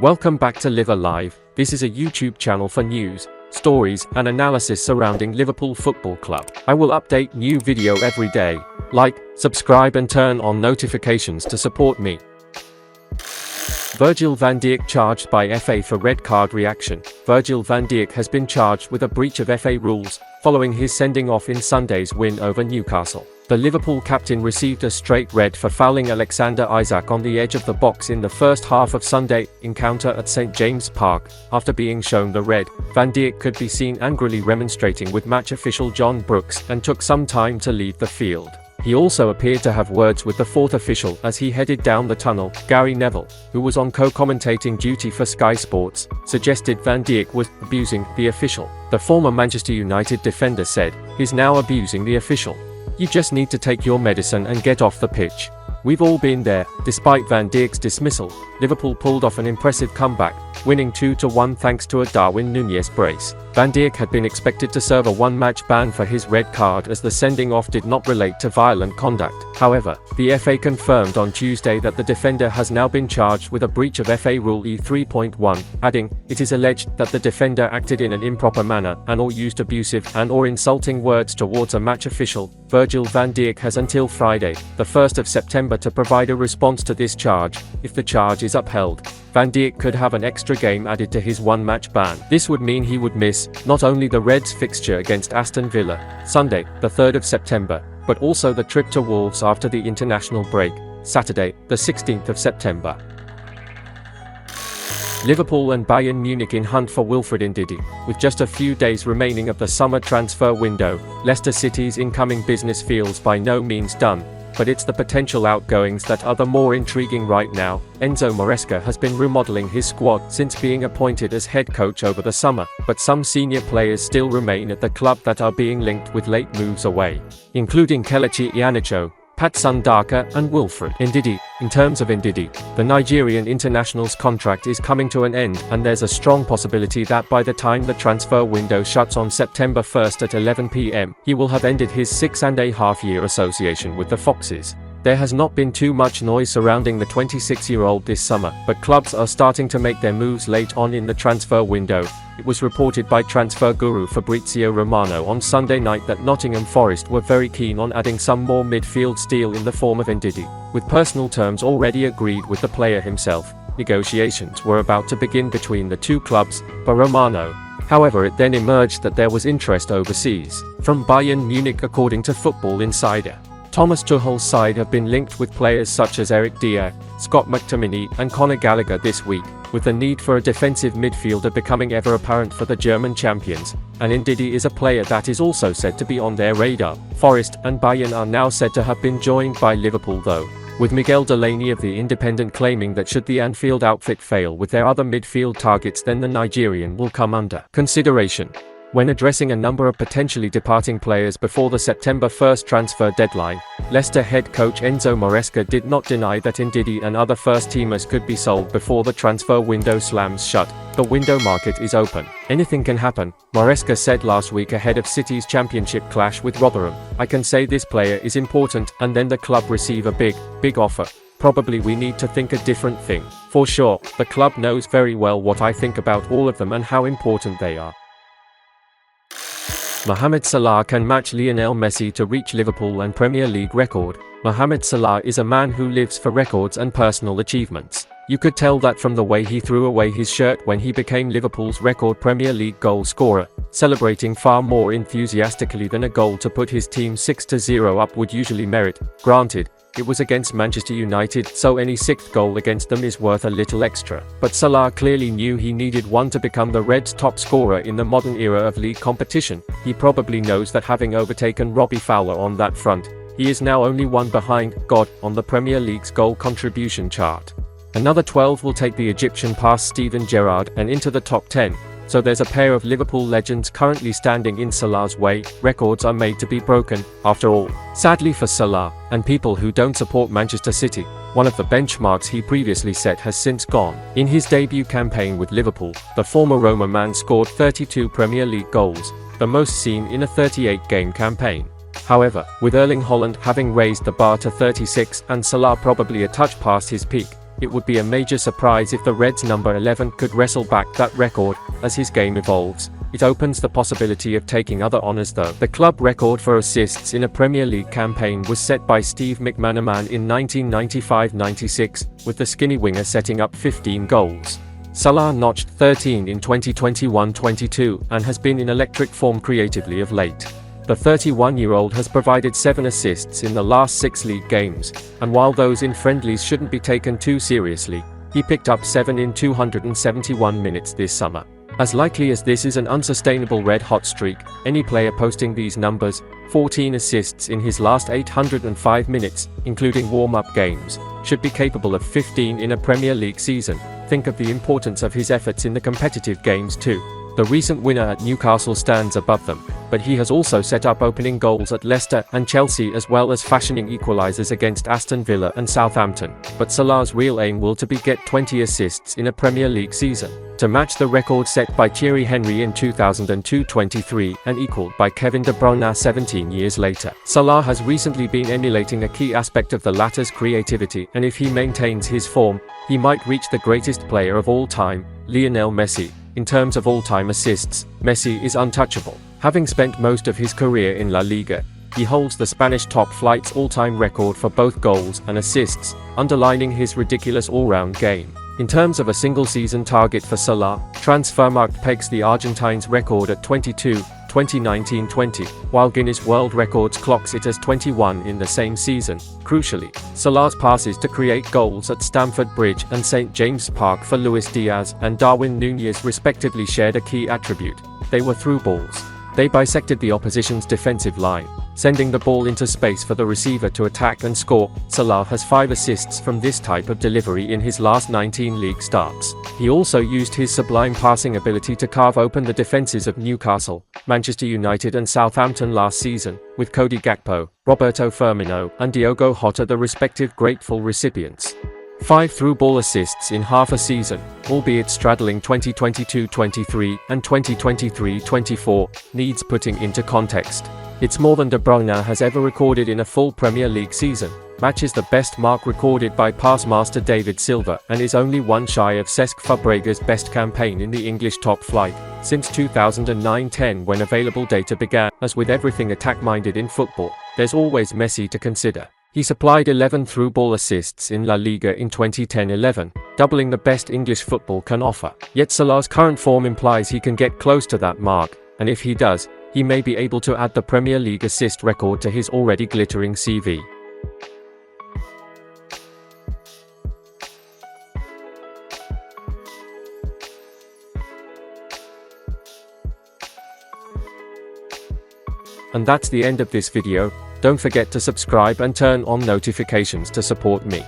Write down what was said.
Welcome back to Live Alive. This is a YouTube channel for news, stories, and analysis surrounding Liverpool Football Club. I will update new video every day. Like, subscribe and turn on notifications to support me. Virgil van Dijk charged by FA for red card reaction. Virgil van Dijk has been charged with a breach of FA rules, following his sending off in Sunday's win over Newcastle. The Liverpool captain received a straight red for fouling Alexander Isak on the edge of the box in the first half of Sunday's encounter at St James Park. After being shown the red, Van Dijk could be seen angrily remonstrating with match official John Brooks and took some time to leave the field. He also appeared to have words with the fourth official as he headed down the tunnel. Gary Neville, who was on co-commentating duty for Sky Sports, suggested Van Dijk was abusing the official. The former Manchester United defender said, "He's now abusing the official. You just need to take your medicine and get off the pitch." We've all been there. Despite Van Dijk's dismissal, Liverpool pulled off an impressive comeback, winning 2-1 thanks to a Darwin Nunez brace. Van Dijk had been expected to serve a one-match ban for his red card as the sending off did not relate to violent conduct. However, the FA confirmed on Tuesday that the defender has now been charged with a breach of FA Rule E3.1, adding, "It is alleged that the defender acted in an improper manner and/or used abusive and/or insulting words towards a match official." Virgil van Dijk has until Friday, the 1st of September, to provide a response to this charge. If the charge is upheld, Van Dijk could have an extra game added to his one-match ban. This would mean he would miss not only the Reds' fixture against Aston Villa, Sunday, the 3rd of September, but also the trip to Wolves after the international break, Saturday, the 16th of September. Liverpool and Bayern Munich in hunt for Wilfred Ndidi. With just a few days remaining of the summer transfer window, Leicester City's incoming business feels by no means done. But it's the potential outgoings that are the more intriguing right now. Enzo Maresca has been remodeling his squad since being appointed as head coach over the summer, but some senior players still remain at the club that are being linked with late moves away, including Kelechi Iheanacho, Patson Daka, and Wilfred Ndidi. In terms of Ndidi, the Nigerian international's contract is coming to an end, and there's a strong possibility that by the time the transfer window shuts on September 1st at 11 p.m, he will have ended his 6.5-year association with the Foxes. There has not been too much noise surrounding the 26-year-old this summer, but clubs are starting to make their moves late on in the transfer window. It was reported by transfer guru Fabrizio Romano on Sunday night that Nottingham Forest were very keen on adding some more midfield steel in the form of Ndidi. With personal terms already agreed with the player himself, negotiations were about to begin between the two clubs, per Romano. However, it then emerged that there was interest overseas, from Bayern Munich according to Football Insider. Thomas Tuchel's side have been linked with players such as Eric Diaz, Scott McTominay, and Conor Gallagher this week, with the need for a defensive midfielder becoming ever apparent for the German champions, and Ndidi is a player that is also said to be on their radar. Forest and Bayern are now said to have been joined by Liverpool though, with Miguel Delaney of The Independent claiming that should the Anfield outfit fail with their other midfield targets, then the Nigerian will come under consideration. When addressing a number of potentially departing players before the September 1st transfer deadline, Leicester head coach Enzo Maresca did not deny that Ndidi and other first-teamers could be sold before the transfer window slams shut. The window market is open. Anything can happen, Maresca said last week ahead of City's championship clash with Rotherham. "I can say this player is important and then the club receive a big offer. Probably we need to think a different thing. For sure, the club knows very well what I think about all of them and how important they are." Mohamed Salah can match Lionel Messi to reach Liverpool and Premier League record. Mohamed Salah is a man who lives for records and personal achievements. You could tell that from the way he threw away his shirt when he became Liverpool's record Premier League goal scorer, celebrating far more enthusiastically than a goal to put his team 6-0 up would usually merit. Granted, it was against Manchester United, so any sixth goal against them is worth a little extra. But Salah clearly knew he needed one to become the Reds' top scorer in the modern era of league competition. He probably knows that having overtaken Robbie Fowler on that front, he is now only one behind God on the Premier League's goal contribution chart. Another 12 will take the Egyptian past Steven Gerrard and into the top 10. So there's a pair of Liverpool legends currently standing in Salah's way. Records are made to be broken, after all. Sadly for Salah, and people who don't support Manchester City, one of the benchmarks he previously set has since gone. In his debut campaign with Liverpool, the former Roma man scored 32 Premier League goals, the most seen in a 38-game campaign. However, with Erling Haaland having raised the bar to 36 and Salah probably a touch past his peak, It would be a major surprise if the Reds' number 11 could wrestle back that record. As his game evolves, it opens the possibility of taking other honours though. The club record for assists in a Premier League campaign was set by Steve McManaman in 1995-96, with the skinny winger setting up 15 goals. Salah notched 13 in 2021-22 and has been in electric form creatively of late. The 31-year-old has provided 7 assists in the last 6 league games, and while those in friendlies shouldn't be taken too seriously, he picked up 7 in 271 minutes this summer. As likely as this is an unsustainable red-hot streak, any player posting these numbers, 14 assists in his last 805 minutes, including warm-up games, should be capable of 15 in a Premier League season. Think of the importance of his efforts in the competitive games too. The recent winner at Newcastle stands above them, but he has also set up opening goals at Leicester and Chelsea as well as fashioning equalisers against Aston Villa and Southampton. But Salah's real aim will to be get 20 assists in a Premier League season, to match the record set by Thierry Henry in 2002-23 and equalled by Kevin De Bruyne 17 years later. Salah has recently been emulating a key aspect of the latter's creativity, and if he maintains his form, he might reach the greatest player of all time, Lionel Messi. In terms of all-time assists, Messi is untouchable. Having spent most of his career in La Liga, he holds the Spanish top flight's all-time record for both goals and assists, underlining his ridiculous all-round game. In terms of a single-season target for Salah, Transfermarkt pegs the Argentine's record at 22, 2019-20, while Guinness World Records clocks it as 21 in the same season. Crucially, Salah's passes to create goals at Stamford Bridge and St James Park for Luis Diaz and Darwin Nunez respectively shared a key attribute: they were through balls. They bisected the opposition's defensive line, sending the ball into space for the receiver to attack and score. Salah has 5 assists from this type of delivery in his last 19 league starts. He also used his sublime passing ability to carve open the defenses of Newcastle, Manchester United and Southampton last season, with Cody Gakpo, Roberto Firmino and Diogo Jota the respective grateful recipients. 5 through-ball assists in half a season, albeit straddling 2022-23 and 2023-24, needs putting into context. It's more than De Bruyne has ever recorded in a full Premier League season, matches the best mark recorded by pass master David Silva, and is only one shy of Cesc Fabregas' best campaign in the English top flight since 2009-10 when available data began. As with everything attack-minded in football, there's always Messi to consider. He supplied 11 through-ball assists in La Liga in 2010-11, doubling the best English football can offer. Yet Salah's current form implies he can get close to that mark, and if he does, he may be able to add the Premier League assist record to his already glittering CV. And that's the end of this video. Don't forget to subscribe and turn on notifications to support me.